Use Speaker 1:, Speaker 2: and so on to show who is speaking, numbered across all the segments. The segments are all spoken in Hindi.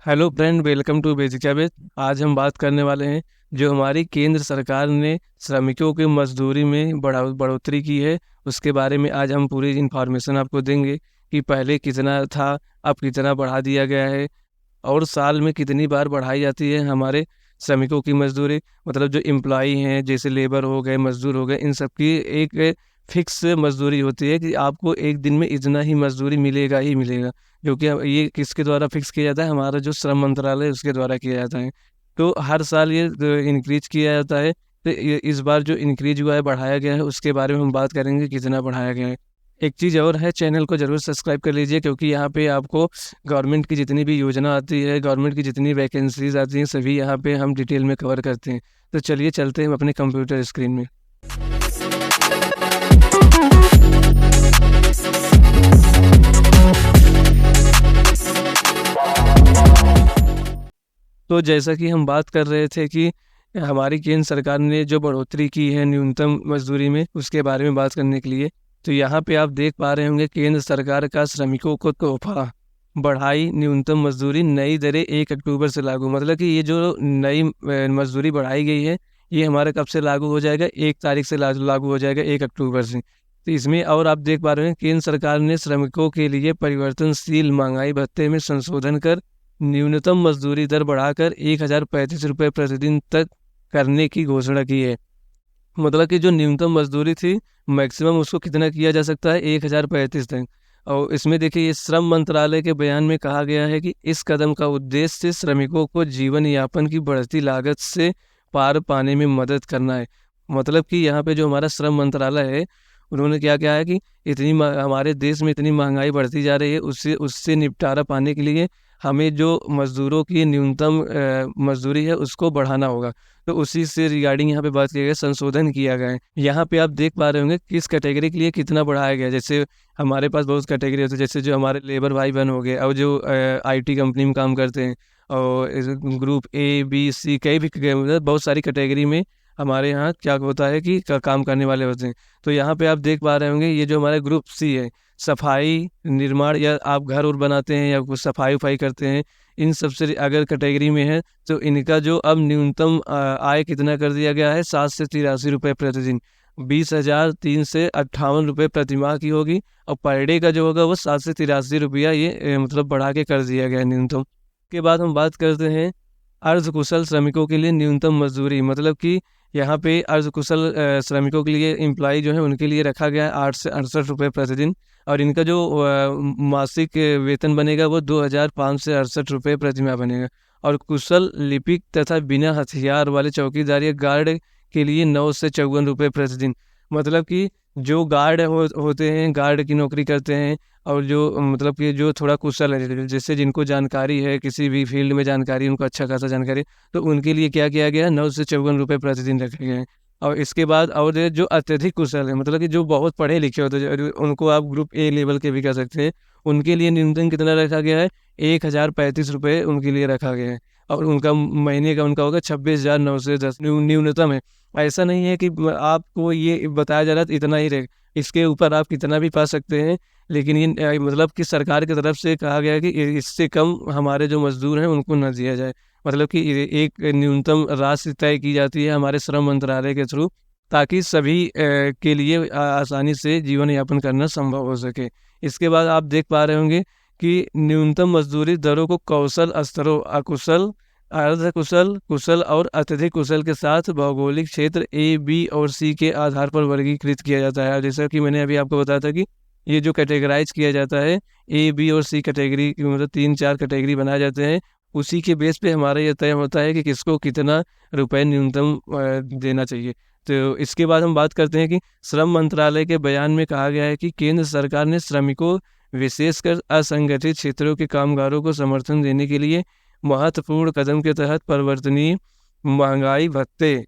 Speaker 1: Hello friend, welcome to basic habit. आज हम बात करने वाले हैं जो हमारी केंद्र सरकार ने श्रमिकों की मजदूरी में बढ़ोतरी की है। उसके बारे में आज हम पूरी इन्फॉर्मेशन आपको देंगे कि पहले कितना था, अब कितना बढ़ा दिया गया है और साल में कितनी बार बढ़ाई जाती है हमारे श्रमिकों की मजदूरी। मतलब जो एम्प्लॉई हैं, जैसे लेबर हो गए, मजदूर हो गए, इन सब की एक फिक्स मजदूरी होती है कि आपको एक दिन में इतना ही मजदूरी मिलेगा ही मिलेगा, जो कि ये किसके द्वारा फिक्स किया जाता है? हमारा जो श्रम मंत्रालय है उसके द्वारा किया जाता है। तो हर साल ये इंक्रीज किया जाता है। तो इस बार जो इंक्रीज हुआ है, बढ़ाया गया है, उसके बारे में हम बात करेंगे कितना बढ़ाया गया है। एक चीज़ और है, चैनल को जरूर सब्सक्राइब कर लीजिए, क्योंकि यहाँ पे आपको गवर्नमेंट की जितनी भी योजना आती है, गवर्नमेंट की जितनी वैकेंसीज आती हैं, सभी यहाँ पे हम डिटेल में कवर करते हैं। तो चलिए चलते हैं अपने कंप्यूटर स्क्रीन में। तो जैसा कि हम बात कर रहे थे कि हमारी केंद्र सरकार ने जो बढ़ोतरी की है न्यूनतम मजदूरी में, उसके बारे में बात करने के लिए, तो यहाँ पे आप देख पा रहे होंगे केंद्र सरकार का श्रमिकों को तोहफा, बढ़ाई न्यूनतम मजदूरी, नई दरें 1 अक्टूबर से लागू। मतलब कि ये जो नई मजदूरी बढ़ाई गई है, ये हमारे कब से लागू हो जाएगा? 1 तारीख से लागू हो जाएगा, 1 अक्टूबर से। तो इसमें और आप देख पा रहे हैं केंद्र सरकार ने श्रमिकों के लिए परिवर्तनशील महंगाई भत्ते में संशोधन कर न्यूनतम मजदूरी दर बढ़ाकर 1,035 रुपये प्रतिदिन तक करने की घोषणा की है। मतलब कि जो न्यूनतम मजदूरी थी, मैक्सिमम उसको कितना किया जा सकता है? 1,035 तक। और इसमें देखिए, ये श्रम मंत्रालय के बयान में कहा गया है कि इस कदम का उद्देश्य श्रमिकों को जीवन यापन की बढ़ती लागत से पार पाने में मदद करना है। मतलब कि यहाँ पे जो हमारा श्रम मंत्रालय है, उन्होंने क्या किया है कि हमारे देश में इतनी महंगाई बढ़ती जा रही है, उससे उससे निपटारा पाने के लिए हमें जो मजदूरों की न्यूनतम मजदूरी है उसको बढ़ाना होगा। तो उसी से रिगार्डिंग यहाँ पे बात किया गया, संशोधन किया गया है। यहाँ पे आप देख पा रहे होंगे किस कैटेगरी के लिए कितना बढ़ाया गया है। जैसे हमारे पास बहुत कैटेगरी होती है, जैसे जो हमारे लेबर भाई बहन हो गए और जो आईटी कंपनी में काम करते हैं, और ग्रुप ए बी सी, कई भी मतलब बहुत सारी कैटेगरी में हमारे यहाँ क्या होता है कि काम करने वाले होते हैं। तो यहाँ पे आप देख पा रहे होंगे, ये जो हमारा ग्रुप सी है, सफाई निर्माण, या आप घर और बनाते हैं या कुछ सफाई उफाई करते हैं, इन सब से अगर कैटेगरी में है, तो इनका जो अब न्यूनतम आय कितना कर दिया गया है? 7 से 83 रुपये प्रतिदिन, 20,358 रुपये प्रतिमाह की होगी। और पर डे का जो होगा वो 7 से 83 रुपया, ये मतलब बढ़ा के कर दिया गया है न्यूनतम। के बाद हम बात करते हैं अर्धकुशल श्रमिकों के लिए न्यूनतम मजदूरी। मतलब कि यहाँ पे अर्धकुशल श्रमिकों के लिए एम्प्लॉय जो है, उनके लिए रखा गया है 8 से 68 रुपये प्रतिदिन। और इनका जो मासिक वेतन बनेगा वो 2,568 रुपये प्रतिमाह बनेगा। और कुशल लिपिक तथा बिना हथियार वाले चौकीदार या गार्ड के लिए 9 से 54 रुपये प्रतिदिन। मतलब कि जो गार्ड होते हैं, गार्ड की नौकरी करते हैं, और जो मतलब कि जो थोड़ा कुशल है, जैसे जिनको जानकारी है, किसी भी फील्ड में जानकारी, उनको अच्छा खासा जानकारी, तो उनके लिए क्या किया गया है? 9 से 54 रुपये प्रतिदिन रखे गए हैं। और इसके बाद और जो अत्यधिक कुशल है, मतलब कि जो बहुत पढ़े लिखे होते हैं, उनको आप ग्रुप ए लेवल के भी कह सकते हैं, उनके लिए न्यूनतम कितना रखा गया है? 1,035 रुपये उनके लिए रखा गया है। और उनका महीने का उनका होगा 26,910 न्यूनतम है। ऐसा नहीं है कि आपको ये बताया जा रहा है इतना ही रहे, इसके ऊपर आप कितना भी पा सकते हैं। लेकिन ये मतलब कि सरकार की तरफ से कहा गया है कि इससे कम हमारे जो मजदूर हैं उनको न दिया जाए। मतलब कि एक न्यूनतम राशि तय की जाती है हमारे श्रम मंत्रालय के थ्रू, ताकि सभी के लिए आसानी से जीवन यापन करना संभव हो सके। इसके बाद आप देख पा रहे होंगे कि न्यूनतम मजदूरी दरों को कौशल स्तरों, अकुशल, अर्ध कुशल, कुशल और अत्यधिक कुशल के साथ भौगोलिक क्षेत्र ए, बी और सी के आधार पर वर्गीकृत किया जाता है। जैसा कि मैंने अभी आपको बताया था कि ये जो कैटेगराइज किया जाता है, ए, बी और सी कैटेगरी, मतलब 3-4 कैटेगरी बनाए जाते हैं। उसी के बेस पे हमारा ये तय होता है कि किसको कितना रुपए न्यूनतम देना चाहिए। तो इसके बाद हम बात करते हैं कि श्रम मंत्रालय के बयान में कहा गया है कि केंद्र सरकार ने श्रमिकों, विशेषकर असंगठित क्षेत्रों के कामगारों को समर्थन देने के लिए महत्वपूर्ण कदम के तहत परिवर्तनीय महंगाई भत्ते,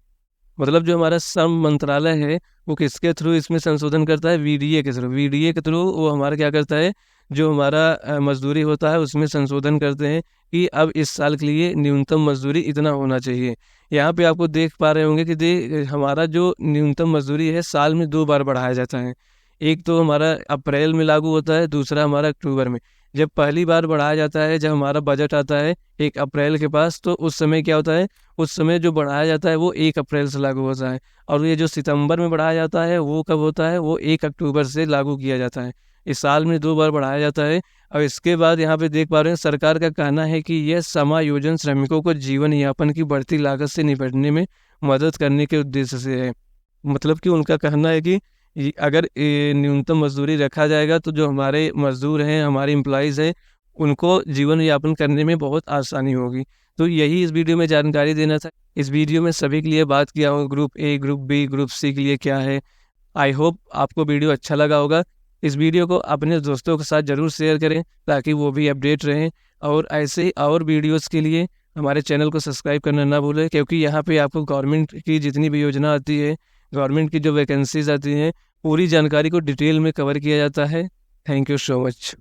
Speaker 1: मतलब जो हमारा श्रम मंत्रालय है वो किसके थ्रू इसमें संशोधन करता है? वीडीए के थ्रू। वीडीए के थ्रू वो हमारा क्या करता है, जो हमारा मजदूरी होता है उसमें संशोधन करते हैं कि अब इस साल के लिए न्यूनतम मजदूरी इतना होना चाहिए। यहाँ पे आपको देख पा रहे होंगे कि हमारा जो न्यूनतम मजदूरी है साल में 2 बार बढ़ाया जाता है। एक तो हमारा अप्रैल में लागू होता है, दूसरा हमारा अक्टूबर में। जब पहली बार बढ़ाया जाता है, जब हमारा बजट आता है 1 अप्रैल के पास, तो उस समय क्या होता है, उस समय जो बढ़ाया जाता है वो 1 अप्रैल से लागू होता है। और ये जो सितंबर में बढ़ाया जाता है वो कब होता है, वो 1 अक्टूबर से लागू किया जाता है। इस साल में 2 बार बढ़ाया जाता है। और इसके बाद यहाँ पे देख पा रहे हैं, सरकार का कहना है कि यह समायोजन श्रमिकों को जीवन यापन की बढ़ती लागत से निपटने में मदद करने के उद्देश्य से है। मतलब कि उनका कहना है कि अगर न्यूनतम मजदूरी रखा जाएगा तो जो हमारे मजदूर हैं, हमारे एम्प्लॉयज़ हैं, उनको जीवन यापन करने में बहुत आसानी होगी। तो यही इस वीडियो में जानकारी देना था। इस वीडियो में सभी के लिए बात किया हूँ, group A, group B, group C के लिए क्या है। आई होप आपको वीडियो अच्छा लगा होगा। इस वीडियो को अपने दोस्तों के साथ ज़रूर शेयर करें ताकि वो भी अपडेट रहें। और ऐसे ही और वीडियोस के लिए हमारे चैनल को सब्सक्राइब करना ना भूलें, क्योंकि यहाँ पे आपको गवर्नमेंट की जितनी भी योजना आती है, गवर्नमेंट की जो वैकेंसीज आती हैं, पूरी जानकारी को डिटेल में कवर किया जाता है। Thank you so much.